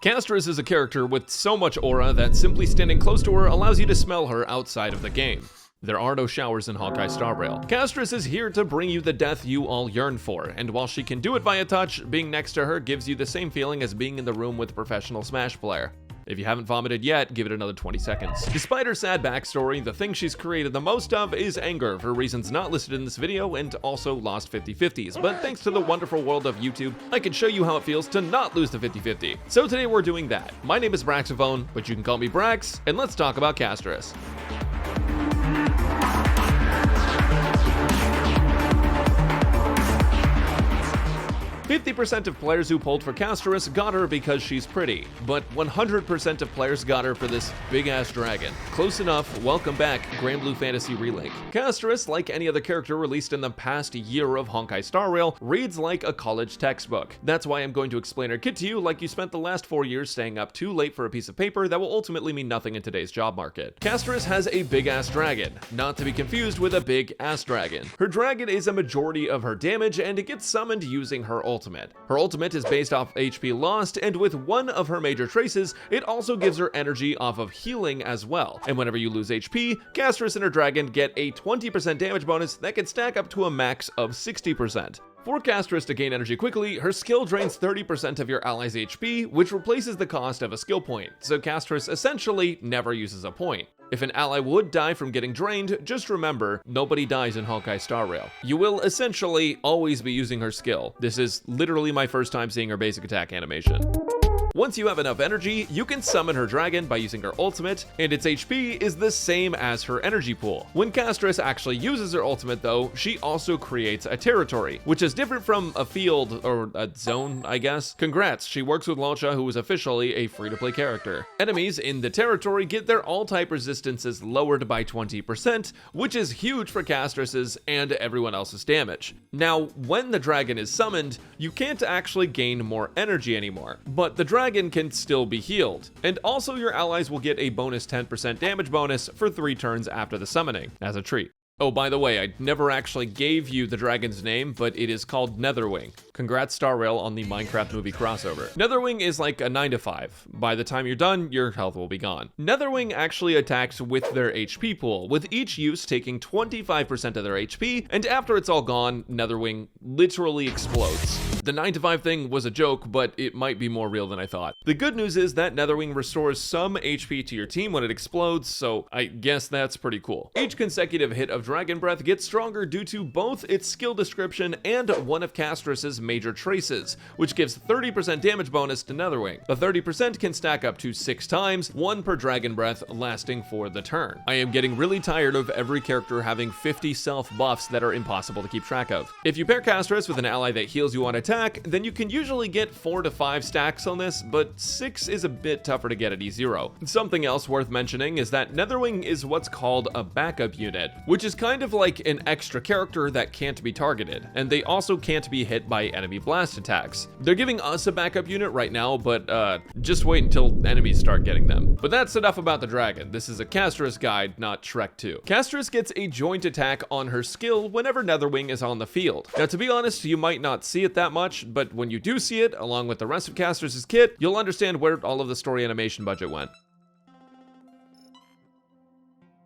Castorice is a character with so much aura that simply standing close to her allows you to smell her outside of the game. There are no showers in Honkai Star Rail. Castorice is here to bring you the death you all yearn for, and while she can do it via touch, being next to her gives you the same feeling as being in the room with a professional Smash player. If you haven't vomited yet, give it another 20 seconds. Despite her sad backstory, the thing she's created the most of is anger for reasons not listed in this video and also lost 50/50s. But thanks to the wonderful world of YouTube, I can show you how it feels to not lose the 50/50. So today we're doing that. My name is Braxophone, but you can call me Brax, and let's talk about Castorice. 50% of players who pulled for Castorice got her because she's pretty, but 100% of players got her for this big-ass dragon. Close enough, welcome back, Granblue Fantasy Relink. Castorice, like any other character released in the past year of Honkai Star Rail, reads like a college textbook. That's why I'm going to explain her kit to you like you spent the last 4 years staying up too late for a piece of paper that will ultimately mean nothing in today's job market. Castorice has a big-ass dragon, not to be confused with a big-ass dragon. Her dragon is a majority of her damage, and it gets summoned using her ultimate. Her ultimate is based off HP lost, and with one of her major traces, it also gives her energy off of healing as well. And whenever you lose HP, Castorice and her dragon get a 20% damage bonus that can stack up to a max of 60%. For Castorice to gain energy quickly, her skill drains 30% of your ally's HP, which replaces the cost of a skill point, so Castorice essentially never uses a point. If an ally would die from getting drained, just remember, nobody dies in Honkai Star Rail. You will essentially always be using her skill. This is literally my first time seeing her basic attack animation. Once you have enough energy, you can summon her dragon by using her ultimate, and its HP is the same as her energy pool. When Castorice actually uses her ultimate though, she also creates a territory, which is different from a field, or a zone, I guess. Congrats, she works with Launcha, who is officially a free-to-play character. Enemies in the territory get their all-type resistances lowered by 20%, which is huge for Castorice's and everyone else's damage. Now, when the dragon is summoned, you can't actually gain more energy anymore, but the dragon can still be healed, and also your allies will get a bonus 10% damage bonus for 3 turns after the summoning, as a treat. Oh, by the way, I never actually gave you the dragon's name, but it is called Netherwing. Congrats Star Rail on the Minecraft movie crossover. Netherwing is like a 9 to 5. By the time you're done, your health will be gone. Netherwing actually attacks with their HP pool, with each use taking 25% of their HP, and after it's all gone, Netherwing literally explodes. The 9 to 5 thing was a joke, but it might be more real than I thought. The good news is that Netherwing restores some HP to your team when it explodes, so I guess that's pretty cool. Each consecutive hit of Dragon Breath gets stronger due to both its skill description and one of Castorice's major traces, which gives 30% damage bonus to Netherwing. The 30% can stack up to 6 times, 1 per Dragon Breath, lasting for the turn. I am getting really tired of every character having 50 self buffs that are impossible to keep track of. If you pair Castorice with an ally that heals you on attack, then you can usually get 4 to 5 stacks on this, but 6 is a bit tougher to get at E0. Something else worth mentioning is that Netherwing is what's called a backup unit, which is kind of like an extra character that can't be targeted, and they also can't be hit by enemy blast attacks. They're giving us a backup unit right now, but just wait until enemies start getting them. But that's enough about the dragon. This is a Castorice guide, not Shrek 2. Castorice gets a joint attack on her skill whenever Netherwing is on the field. Now, to be honest, you might not see it that much, but when you do see it, along with the rest of Castorice's kit, you'll understand where all of the story animation budget went.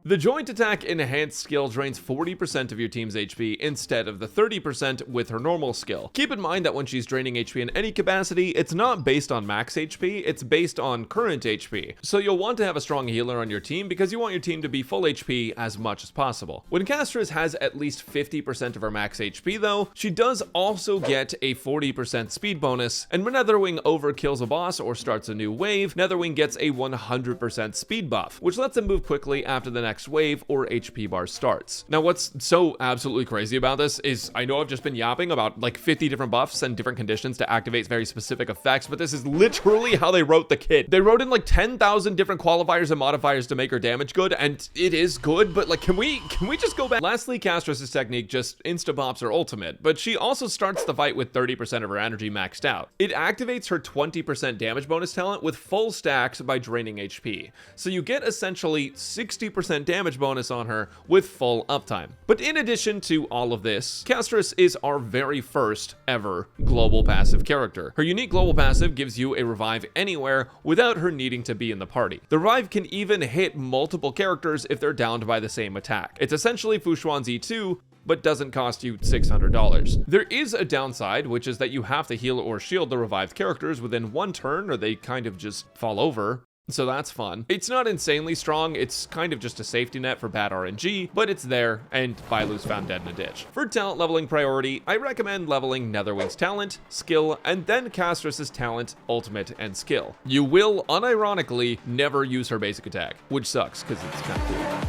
The joint attack enhanced skill drains 40% of your team's HP instead of the 30% with her normal skill. Keep in mind that when she's draining HP in any capacity, it's not based on max HP, it's based on current HP. So you'll want to have a strong healer on your team because you want your team to be full HP as much as possible. When Castorice has at least 50% of her max HP though, she does also get a 40% speed bonus, and when Netherwing overkills a boss or starts a new wave, Netherwing gets a 100% speed buff, which lets them move quickly after the next wave or HP bar starts. Now, what's so absolutely crazy about this is I know I've just been yapping about like 50 different buffs and different conditions to activate very specific effects, but this is literally how they wrote the kit. They wrote in like 10,000 different qualifiers and modifiers to make her damage good, and it is good, but like, can we just go back? Lastly, Castorice's technique just insta-pops her ultimate, but she also starts the fight with 30% of her energy maxed out. It activates her 20% damage bonus talent with full stacks by draining HP. So you get essentially 60% 20% damage bonus on her with full uptime. But in addition to all of this, Castorice is our very first ever global passive character. Her unique global passive gives you a revive anywhere without her needing to be in the party. The revive can even hit multiple characters if they're downed by the same attack. It's essentially Fushuan's E2, but doesn't cost you $600. There is a downside, which is that you have to heal or shield the revived characters within one turn, or they kind of just fall over. So that's fun. It's not insanely strong, it's kind of just a safety net for bad RNG, but it's there, and Bailu's found dead in a ditch. For talent leveling priority, I recommend leveling Netherwing's talent, skill, and then Castorice's talent, ultimate, and skill. You will, unironically, never use her basic attack, which sucks, because it's kind of cool.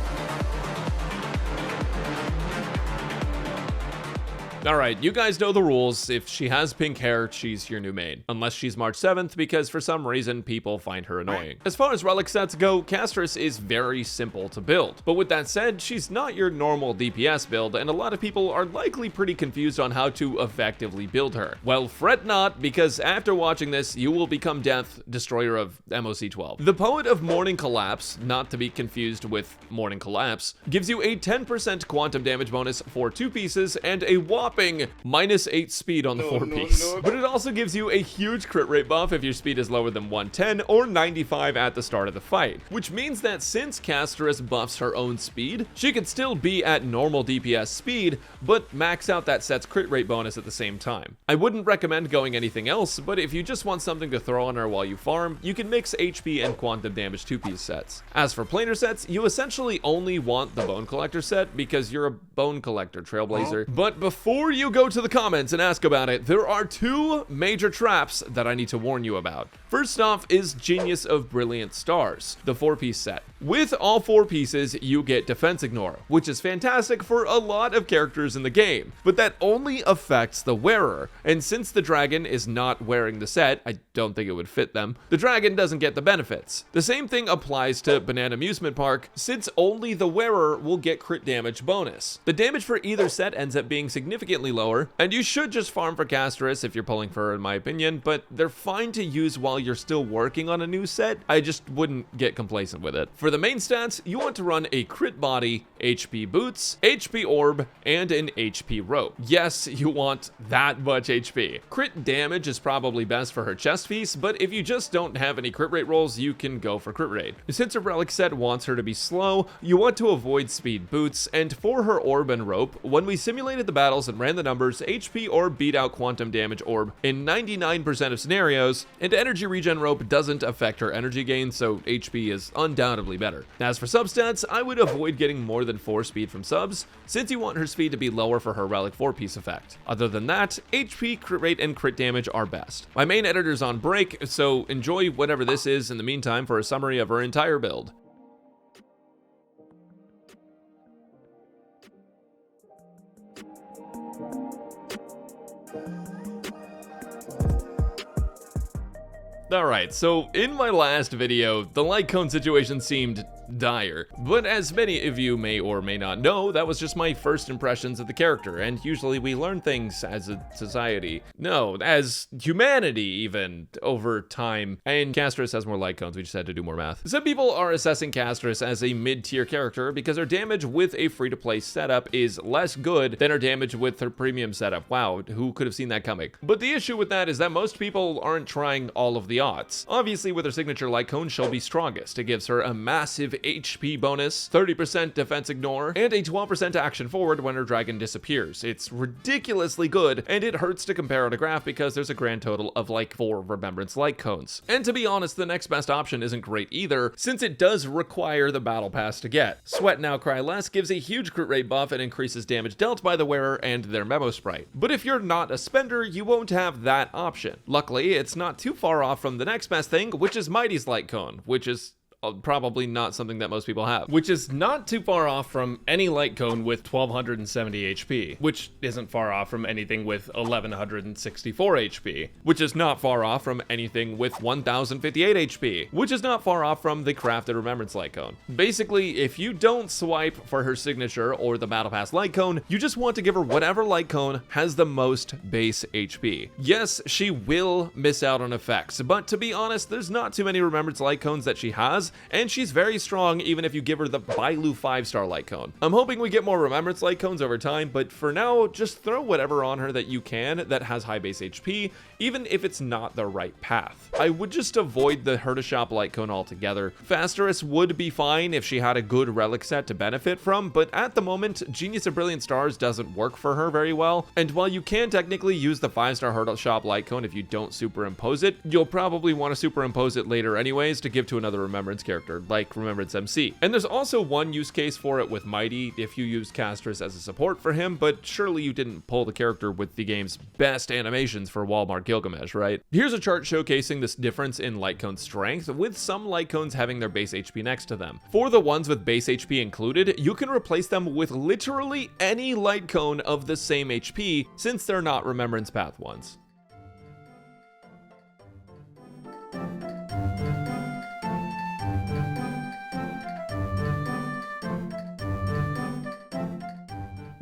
Alright, you guys know the rules. If she has pink hair, she's your new main. Unless she's March 7th, because for some reason, people find her annoying. As far as relic sets go, Castorice is very simple to build. But with that said, she's not your normal DPS build, and a lot of people are likely pretty confused on how to effectively build her. Well, fret not, because after watching this, you will become Death, Destroyer of MOC 12. The Poet of Morning Collapse, not to be confused with Morning Collapse, gives you a 10% quantum damage bonus for 2 pieces and a whopping -8 speed on the 4-piece. But it also gives you a huge crit rate buff if your speed is lower than 110 or 95 at the start of the fight, which means that since Castorice buffs her own speed, she could still be at normal DPS speed, but max out that set's crit rate bonus at the same time. I wouldn't recommend going anything else, but if you just want something to throw on her while you farm, you can mix HP and quantum damage 2-piece sets. As for planar sets, you essentially only want the Bone Collector set because you're a Bone Collector Trailblazer. But before you go to the comments and ask about it, there are 2 major traps that I need to warn you about. First off is Genius of Brilliant Stars, the 4-piece set. With all 4 pieces, you get Defense Ignore, which is fantastic for a lot of characters in the game, but that only affects the wearer, and since the dragon is not wearing the set, I don't think it would fit them, the dragon doesn't get the benefits. The same thing applies to Banana Amusement Park, since only the wearer will get crit damage bonus. The damage for either set ends up being significantly lower, and you should just farm for Castorice if you're pulling for her in my opinion, but they're fine to use while you're still working on a new set. I just wouldn't get complacent with it. For the main stats, you want to run a crit body, HP boots, HP orb, and an HP rope. Yes, you want that much HP. Crit damage is probably best for her chest piece, but if you just don't have any crit rate rolls, you can go for crit rate. Since her relic set wants her to be slow, you want to avoid speed boots, and for her orb and rope, when we simulated the battles and ran the numbers, HP orb beat out quantum damage orb in 99% of scenarios, and energy regen rope doesn't affect her energy gain, so HP is undoubtedly better. As for substats, I would avoid getting more than 4 speed from subs, since you want her speed to be lower for her relic 4-piece effect. Other than that, HP, crit rate, and crit damage are best. My main editor's on break, so enjoy whatever this is in the meantime for a summary of her entire build. Alright, so in my last video, the light cone situation seemed dire, but as many of you may or may not know, that was just my first impressions of the character, and usually we learn things as a society, no, as humanity even, over time, and Castorice has more light cones, we just had to do more math. Some people are assessing Castorice as a mid-tier character because her damage with a free-to-play setup is less good than her damage with her premium setup. Wow, who could have seen that coming? But the issue with that is that most people aren't trying all of the odds. Obviously, with her signature light cone, she'll be strongest. It gives her a massive HP bonus, 30% defense ignore, and a 12% action forward when her dragon disappears. It's ridiculously good, and it hurts to compare on a graph because there's a grand total of like 4 remembrance light cones. And to be honest, the next best option isn't great either, since it does require the battle pass to get. Sweat Now Cry Less gives a huge crit rate buff and increases damage dealt by the wearer and their memo sprite. But if you're not a spender, you won't have that option. Luckily, it's not too far off from the next best thing, which is Mighty's light cone, which is probably not something that most people have, which is not too far off from any light cone with 1270 HP, which isn't far off from anything with 1164 HP, which is not far off from anything with 1058 HP, which is not far off from the crafted remembrance light cone. Basically, if you don't swipe for her signature or the battle pass light cone, you just want to give her whatever light cone has the most base HP. Yes, she will miss out on effects, but to be honest, there's not too many remembrance light cones that she has and she's very strong even if you give her the Bailu 5-star light cone. I'm hoping we get more Remembrance light cones over time, but for now, just throw whatever on her that you can that has high base HP, even if it's not the right path. I would just avoid the Her to Shop light cone altogether. Castorice would be fine if she had a good relic set to benefit from, but at the moment, Genius of Brilliant Stars doesn't work for her very well, and while you can technically use the 5-star Her to Shop light cone if you don't superimpose it, you'll probably want to superimpose it later anyways to give to another Remembrance character, like Remembrance MC. And there's also one use case for it with Mighty if you use Castorice as a support for him, but surely you didn't pull the character with the game's best animations for Walmart Gilgamesh, right? Here's a chart showcasing this difference in light cone strength, with some light cones having their base HP next to them. For the ones with base HP included, you can replace them with literally any light cone of the same HP, since they're not Remembrance Path ones.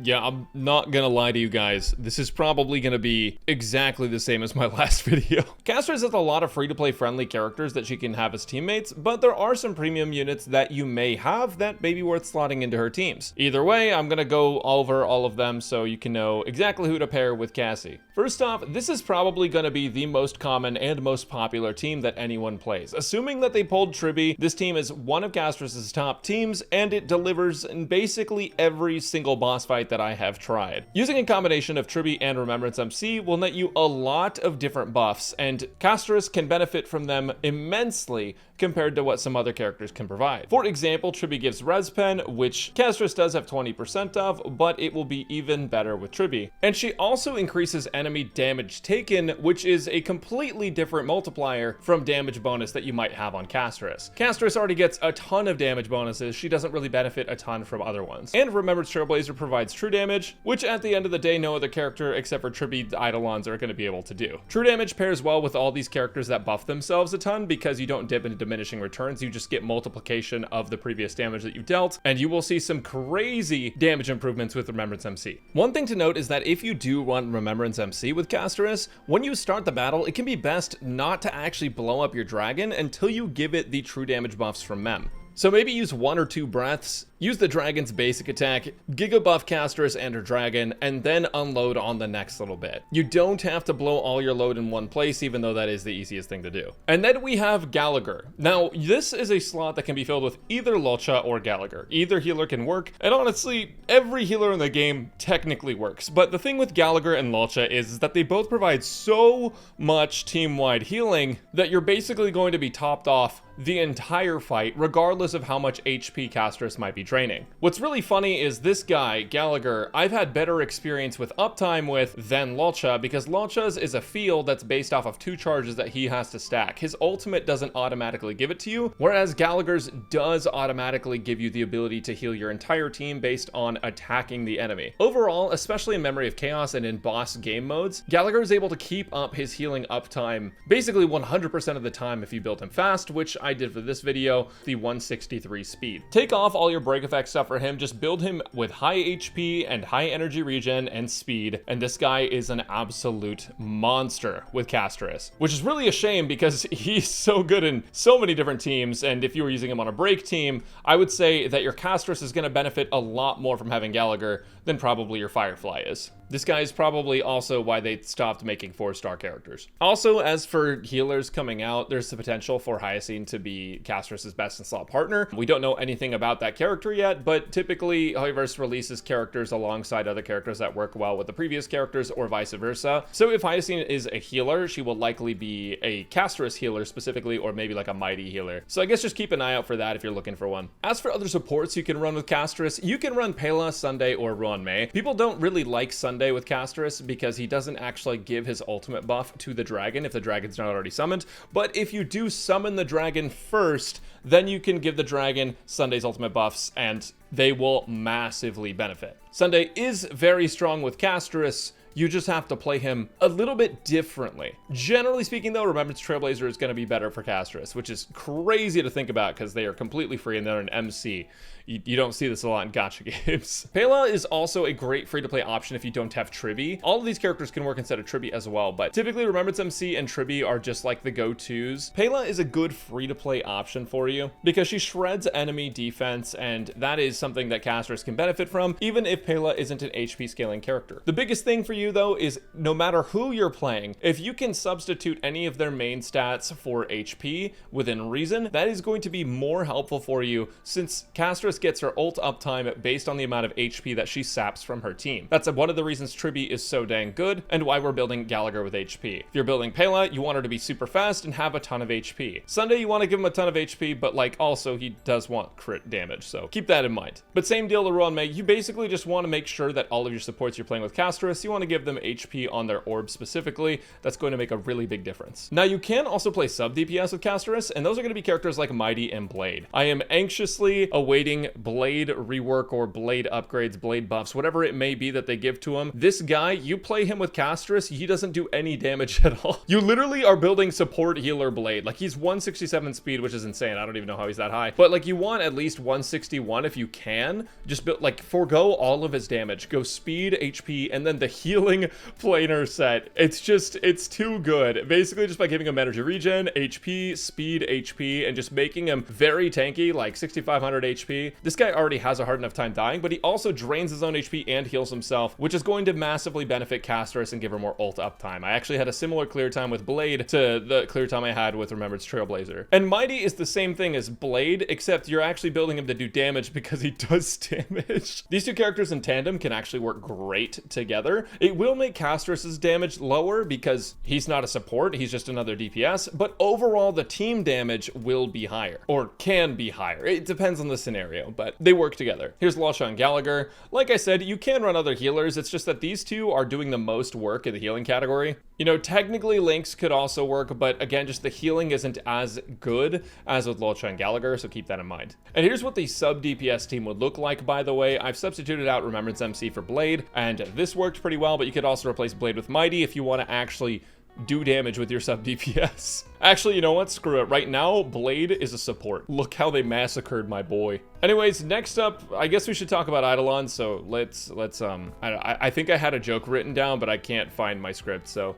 Yeah, I'm not gonna lie to you guys, this is probably gonna be exactly the same as my last video. Castorice has a lot of free-to-play friendly characters that she can have as teammates, but there are some premium units that you may have that may be worth slotting into her teams. Either way, I'm gonna go over all of them so you can know exactly who to pair with Cassie. First off, this is probably gonna be the most common and most popular team that anyone plays. Assuming that they pulled Tribi, this team is one of Castorice's top teams, and it delivers in basically every single boss fight that I have tried. Using a combination of Tribi and Remembrance MC will net you a lot of different buffs, and Castorice can benefit from them immensely compared to what some other characters can provide. For example, Tribi gives Res Pen, which Castorice does have 20% of, but it will be even better with Tribi. And she also increases enemy damage taken, which is a completely different multiplier from damage bonus that you might have on Castorice. Castorice already gets a ton of damage bonuses, she doesn't really benefit a ton from other ones. And Remembrance Trailblazer provides true damage, which at the end of the day, no other character except for Tribi the Eidolons are going to be able to do. True damage pairs well with all these characters that buff themselves a ton because you don't dip into diminishing returns, you just get multiplication of the previous damage that you've dealt, and you will see some crazy damage improvements with Remembrance MC. One thing to note is that if you do run Remembrance MC with Castorice, when you start the battle, it can be best not to actually blow up your dragon until you give it the true damage buffs from Mem. So maybe use 1 or 2 breaths, use the dragon's basic attack, Giga buff Castorice and her dragon, and then unload on the next little bit. You don't have to blow all your load in one place, even though that is the easiest thing to do. And then we have Gallagher. Now, this is a slot that can be filled with either Lolcha or Gallagher. Either healer can work, and honestly, every healer in the game technically works. But the thing with Gallagher and Lolcha is that they both provide so much team-wide healing that you're basically going to be topped off the entire fight, regardless of how much HP Castorice might be draining. What's really funny is this guy, Gallagher, I've had better experience with uptime with than Lolcha, because Lolcha's is a field that's based off of 2 charges that he has to stack. His ultimate doesn't automatically give it to you, whereas Gallagher's does automatically give you the ability to heal your entire team based on attacking the enemy. Overall, especially in Memory of Chaos and in boss game modes, Gallagher is able to keep up his healing uptime basically 100% of the time if you build him fast, which I did for this video, the 163 speed. Take off all your break effect stuff for him, just build him with high HP and high energy regen and speed, and this guy is an absolute monster with Castorice, which is really a shame because he's so good in so many different teams, and if you were using him on a break team, I would say that your Castorice is going to benefit a lot more from having Gallagher than probably your Firefly is. This guy is probably also why they stopped making 4-star characters. Also, as for healers coming out, there's the potential for Hyacine to be Castorice's best in slot partner. We don't know anything about that character yet, but typically Hoyoverse releases characters alongside other characters that work well with the previous characters or vice versa. So if Hyacine is a healer, she will likely be a Castorice healer specifically, or maybe like a Mighty healer. So I guess just keep an eye out for that if you're looking for one. As for other supports you can run with Castorice, you can run Pela, Sunday, or Ruan Mei. People don't really like Sunday with Castorice because he doesn't actually give his ultimate buff to the dragon if the dragon's not already summoned, but if you do summon the dragon first, then you can give the dragon Sunday's ultimate buffs and they will massively benefit. Sunday is very strong with Castorice. You just have to play him a little bit differently. Generally speaking though, Remembrance Trailblazer is going to be better for Castorice, which is crazy to think about because they are completely free and they're an MC. You don't see this a lot in gacha games. Pela is also a great free-to-play option if you don't have Tribi. All of these characters can work instead of Tribi as well, but typically Remembrance MC and Tribi are just like the go-tos. Pela is a good free-to-play option for you because she shreds enemy defense, and that is something that Castorice can benefit from, even if Pela isn't an HP scaling character. The biggest thing for you though is no matter who you're playing, if you can substitute any of their main stats for HP within reason, that is going to be more helpful for you since Castorice gets her ult uptime based on the amount of HP that she saps from her team. That's one of the reasons Tribi is so dang good and why we're building Gallagher with HP. If you're building Pela, you want her to be super fast and have a ton of HP. Sunday, you want to give him a ton of HP, but like also he does want crit damage, so keep that in mind. But same deal to Ruanmei, you basically just want to make sure that all of your supports you're playing with Castorice, you want to give them HP on their orb specifically. That's going to make a really big difference. Now you can also play sub DPS with Castorice, and those are going to be characters like Mighty and Blade. I am anxiously awaiting Blade rework or Blade upgrades, Blade buffs, whatever it may be that they give to him. This guy, you play him with Castorice, he doesn't do any damage at all. You literally are building support healer Blade. Like he's 167 speed, which is insane. I don't even know how he's that high, but like you want at least 161 if you can. Just build, like forego all of his damage, go speed, HP, and then the healing planar set. It's too good. Basically just by giving him energy regen, HP, speed, HP, and just making him very tanky, like 6500 HP. This guy already has a hard enough time dying, but he also drains his own HP and heals himself, which is going to massively benefit Castorice and give her more ult uptime. I actually had a similar clear time with Blade to the clear time I had with Remembrance Trailblazer. And Mighty is the same thing as Blade, except you're actually building him to do damage because he does damage. These two characters in tandem can actually work great together. It will make Castorice's damage lower because he's not a support, he's just another DPS, but overall the team damage will be higher, or can be higher. It depends on the scenario, but they work together. Here's Lasha and Gallagher. Like I said, you can run other healers, it's just that these two are doing the most work in the healing category. You know, technically Lynx could also work, but again, just the healing isn't as good as with Lasha and Gallagher, so keep that in mind. And here's what the sub DPS team would look like, by the way. I've substituted out Remembrance MC for Blade, and this worked pretty well, but you could also replace Blade with Mighty if you want to actually do damage with your sub DPS. Actually, you know what? Screw it. Right now, Blade is a support. Look how they massacred my boy. Anyways, next up, I guess we should talk about Eidolons. So let's I think I had a joke written down, but I can't find my script, so.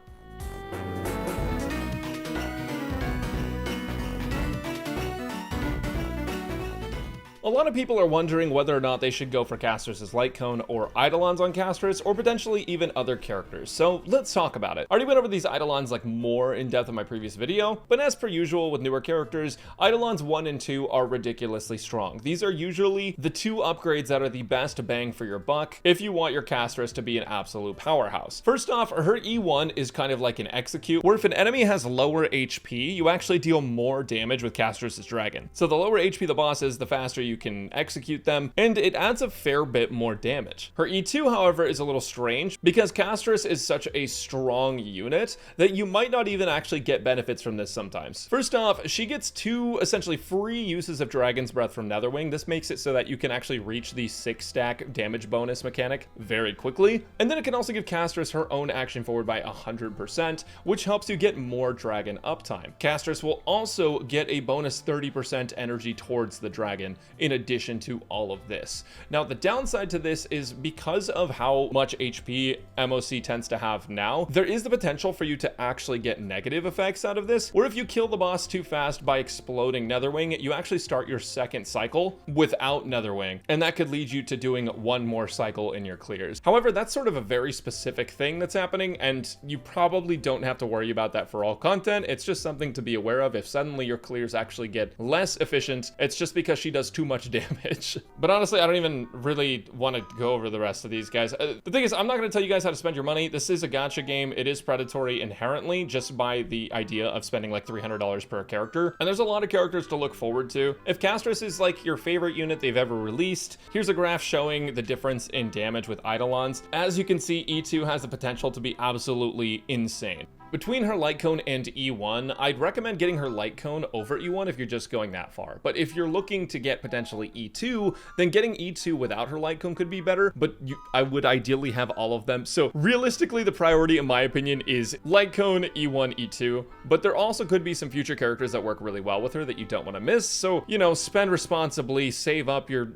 A lot of people are wondering whether or not they should go for Castorice's Light Cone or Eidolons on Castorice, or potentially even other characters. So let's talk about it. I already went over these Eidolons like more in depth in my previous video, but as per usual with newer characters, Eidolons 1 and 2 are ridiculously strong. These are usually the two upgrades that are the best bang for your buck if you want your Castorice to be an absolute powerhouse. First off, her E1 is kind of like an execute, where if an enemy has lower HP, you actually deal more damage with Castorice's Dragon. So the lower HP the boss is, the faster you can execute them, and it adds a fair bit more damage. Her E2, however, is a little strange because Castorice is such a strong unit that you might not even actually get benefits from this sometimes. First off, she gets 2 essentially free uses of Dragon's Breath from Netherwing. This makes it so that you can actually reach the 6-stack damage bonus mechanic very quickly, and then it can also give Castorice her own action forward by 100%, which helps you get more dragon uptime. Castorice will also get a bonus 30% energy towards the dragon in addition to all of this. Now, the downside to this is because of how much HP MOC tends to have now, there is the potential for you to actually get negative effects out of this, where if you kill the boss too fast by exploding Netherwing, you actually start your second cycle without Netherwing, and that could lead you to doing 1 more cycle in your clears. However, that's sort of a very specific thing that's happening, and you probably don't have to worry about that for all content. It's just something to be aware of. If suddenly your clears actually get less efficient, it's just because she does too much damage. But honestly, I don't even really want to go over the rest of these guys. The thing is, I'm not going to tell you guys how to spend your money. This is a gacha game. It is predatory inherently just by the idea of spending like $300 per character. And there's a lot of characters to look forward to. If Castorice is like your favorite unit they've ever released, here's a graph showing the difference in damage with Eidolons. As you can see, E2 has the potential to be absolutely insane. Between her light cone and E1, I'd recommend getting her light cone over E1 if you're just going that far. But if you're looking to get potentially E2, then getting E2 without her light cone could be better, but I would ideally have all of them. So realistically, the priority, in my opinion, is light cone, E1, E2, but there also could be some future characters that work really well with her that you don't want to miss. So, you know, spend responsibly, save up your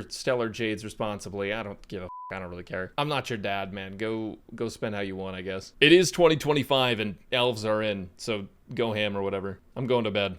stellar jades responsibly. I don't give a I don't really care. I'm not your dad, man. Go spend how you want, I guess. It is 2025 and elves are in, so go ham or whatever. I'm going to bed.